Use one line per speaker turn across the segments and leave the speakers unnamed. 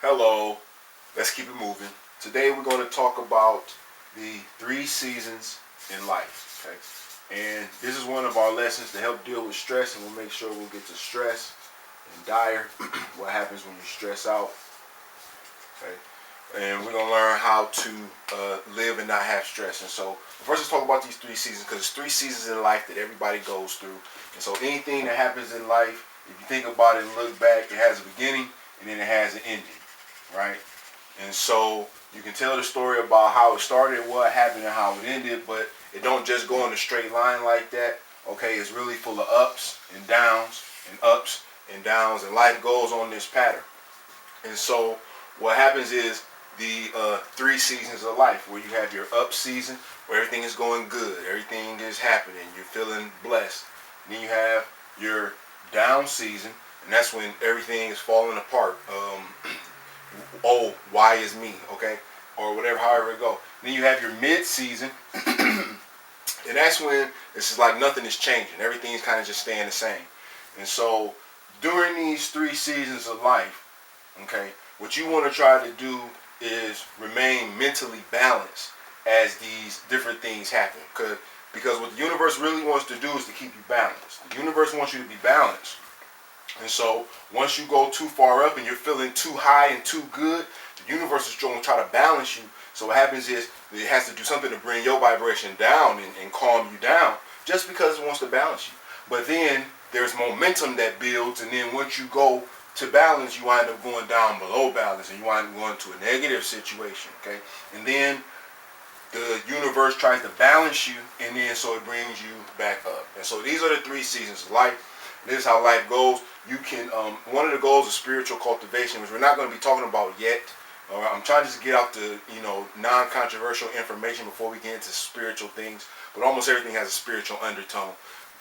Hello, let's keep it moving. Today we're going to talk about the 3 seasons in life. Okay, and this is one of our lessons to help deal with stress, and we'll make sure we'll get to stress and dire. What happens when you stress out? Okay, and we're gonna learn how to live and not have stress. And so first, let's talk about these 3 seasons because it's 3 seasons in life that everybody goes through. And so anything that happens in life, if you think about it and look back, it has a beginning and then it has an ending, right? And so you can tell the story about how it started, what happened, and how it ended, but it don't just go in a straight line like that. Okay, it's really full of ups and downs and ups and downs, and life goes on this pattern. And so what happens is the 3 seasons of life, where you have your up season, where everything is going good, everything is happening, you're feeling blessed. And then you have your down season, and that's when everything is falling apart. Oh, why is me? Okay, or whatever, however it go. Then you have your mid season, and that's when it's like nothing is changing. Everything's kind of just staying the same. And so during these 3 seasons of life, okay, what you want to try to do is remain mentally balanced as these different things happen. Because what the universe really wants to do is to keep you balanced. The universe wants you to be balanced. And so once you go too far up and you're feeling too high and too good, the universe is going to try to balance you. So what happens is it has to do something to bring your vibration down and calm you down, just because it wants to balance you. But then there's momentum that builds, and then once you go to balance, you wind up going down below balance, and you wind up going to a negative situation. Okay, and then the universe tries to balance you, and then so it brings you back up. And so these are the 3 seasons of life. This is how life goes. You can one of the goals of spiritual cultivation, which we're not going to be talking about yet. I'm trying to just get out the non-controversial information before we get into spiritual things. But almost everything has a spiritual undertone.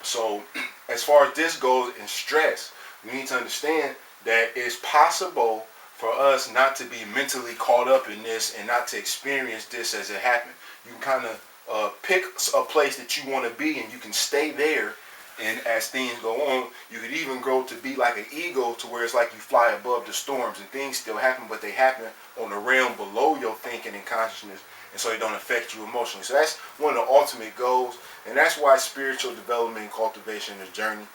So as far as this goes in stress, we need to understand that it's possible for us not to be mentally caught up in this and not to experience this as it happened. You can kind of pick a place that you want to be, and you can stay there. And as things go on, you could even grow to be like an eagle, to where it's like you fly above the storms, and things still happen, but they happen on the realm below your thinking and consciousness, and so they don't affect you emotionally. So that's one of the ultimate goals, and that's why spiritual development and cultivation, the journey,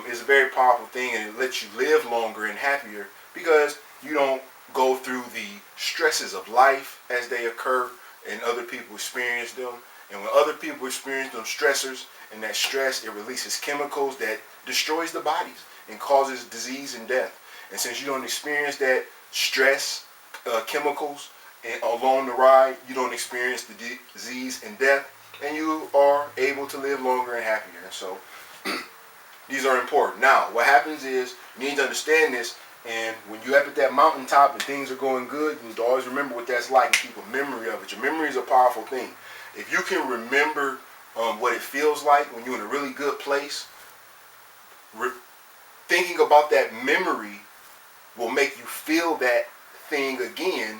is a very powerful thing, and it lets you live longer and happier, because you don't go through the stresses of life as they occur and other people experience them. And when other people experience them stressors, and that stress, it releases chemicals that destroys the bodies and causes disease and death. And since you don't experience that stress chemicals and along the ride, you don't experience the disease and death, and you are able to live longer and happier. And so these are important. Now, what happens is you need to understand this, and when you're up at that mountaintop and things are going good, you need to always remember what that's like and keep a memory of it. Your memory is a powerful thing. If you can remember what it feels like when you're in a really good place, thinking about that memory will make you feel that thing again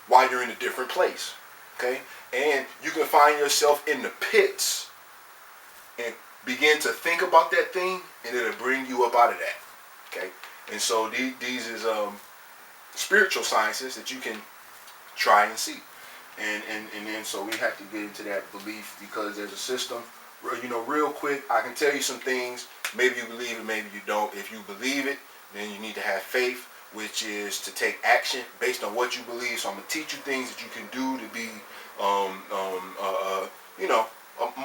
while you're in a different place. Okay? And you can find yourself in the pits and begin to think about that thing, and it'll bring you up out of that. Okay? And so these is spiritual sciences that you can try and see. And then so we have to get into that belief, because there's a system. Real quick, I can tell you some things. Maybe you believe it, maybe you don't. If you believe it, then you need to have faith, which is to take action based on what you believe. So I'm going to teach you things that you can do to be,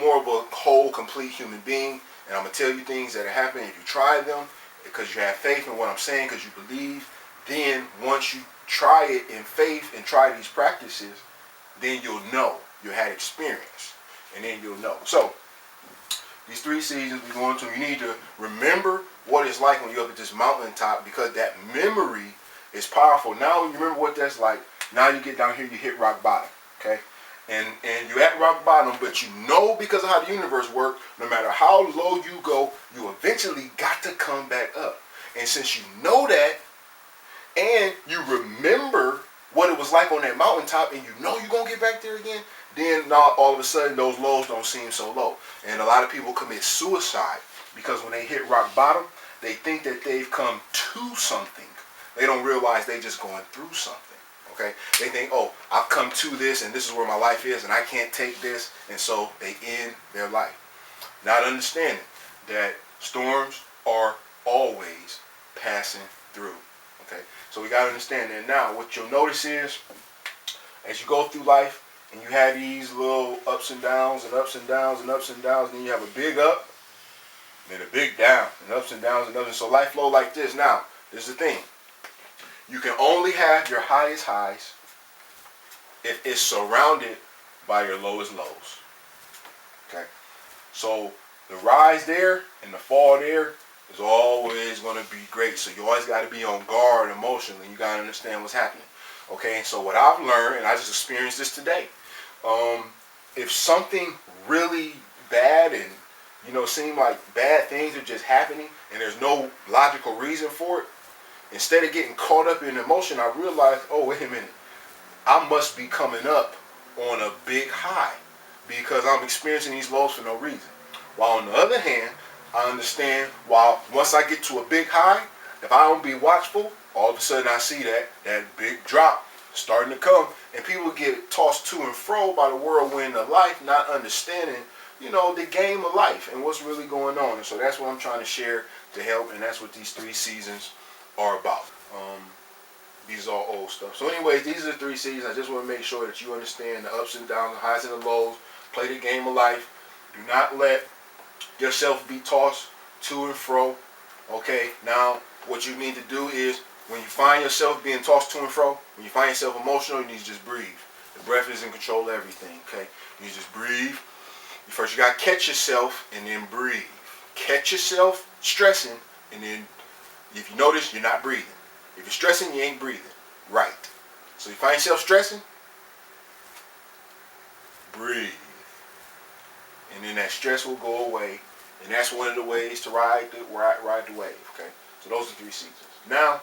more of a whole, complete human being. And I'm going to tell you things that are happening. If you try them, because you have faith in what I'm saying, because you believe, then once you try it in faith and try these practices, then you'll know. You'll have experience, and then you'll know. So these 3 seasons we're going to, you need to remember what it's like when you're up at this mountaintop, because that memory is powerful. Now you remember what that's like. Now you get down here, you hit rock bottom. Okay? And you're at rock bottom, but you know, because of how the universe works, no matter how low you go, you eventually got to come back up. And since you know that, and you remember what it was like on that mountaintop, and you know you're going to get back there again, then now all of a sudden those lows don't seem so low. And a lot of people commit suicide because when they hit rock bottom, they think that they've come to something, They don't realize they just going through something. Okay, they think, oh, I've come to this and this is where my life is and I can't take this, and so they end their life. Not understanding that storms are always passing through. Okay, so we got to understand that. Now what you'll notice is, as you go through life and you have these little ups and downs and ups and downs and ups and downs, and then you have a big up, then a big down, and ups and downs and ups. And so life flow like this. Now, this is the thing. You can only have your highest highs if it's surrounded by your lowest lows. Okay? So the rise there and the fall there is always going to be great. So you always got to be on guard emotionally. You got to understand what's happening. Okay? And so what I've learned, and I just experienced this today, if something really bad and seem like bad things are just happening and there's no logical reason for it, instead of getting caught up in emotion, I realized, oh, wait a minute, I must be coming up on a big high because I'm experiencing these lows for no reason. While on the other hand, I understand, while once I get to a big high, if I don't be watchful, all of a sudden I see that big drop starting to come, and people get tossed to and fro by the whirlwind of life, not understanding the game of life and what's really going on. And so that's what I'm trying to share to help, and that's what these 3 seasons are about. These are all old stuff. So anyways, these are the 3 seasons. I just want to make sure that you understand the ups and downs, the highs and the lows. Play the game of life. Do not let yourself be tossed to and fro. Okay, now what you need to do is, when you find yourself being tossed to and fro, when you find yourself emotional, you need to just breathe. The breath is in control of everything. Okay, you just breathe. First you got to catch yourself and then breathe. Catch yourself stressing, and then if you notice, you're not breathing. If you're stressing, you ain't breathing. Right. So you find yourself stressing, breathe. And then that stress will go away. And that's one of the ways to ride the wave. Okay. So those are 3 seasons. Now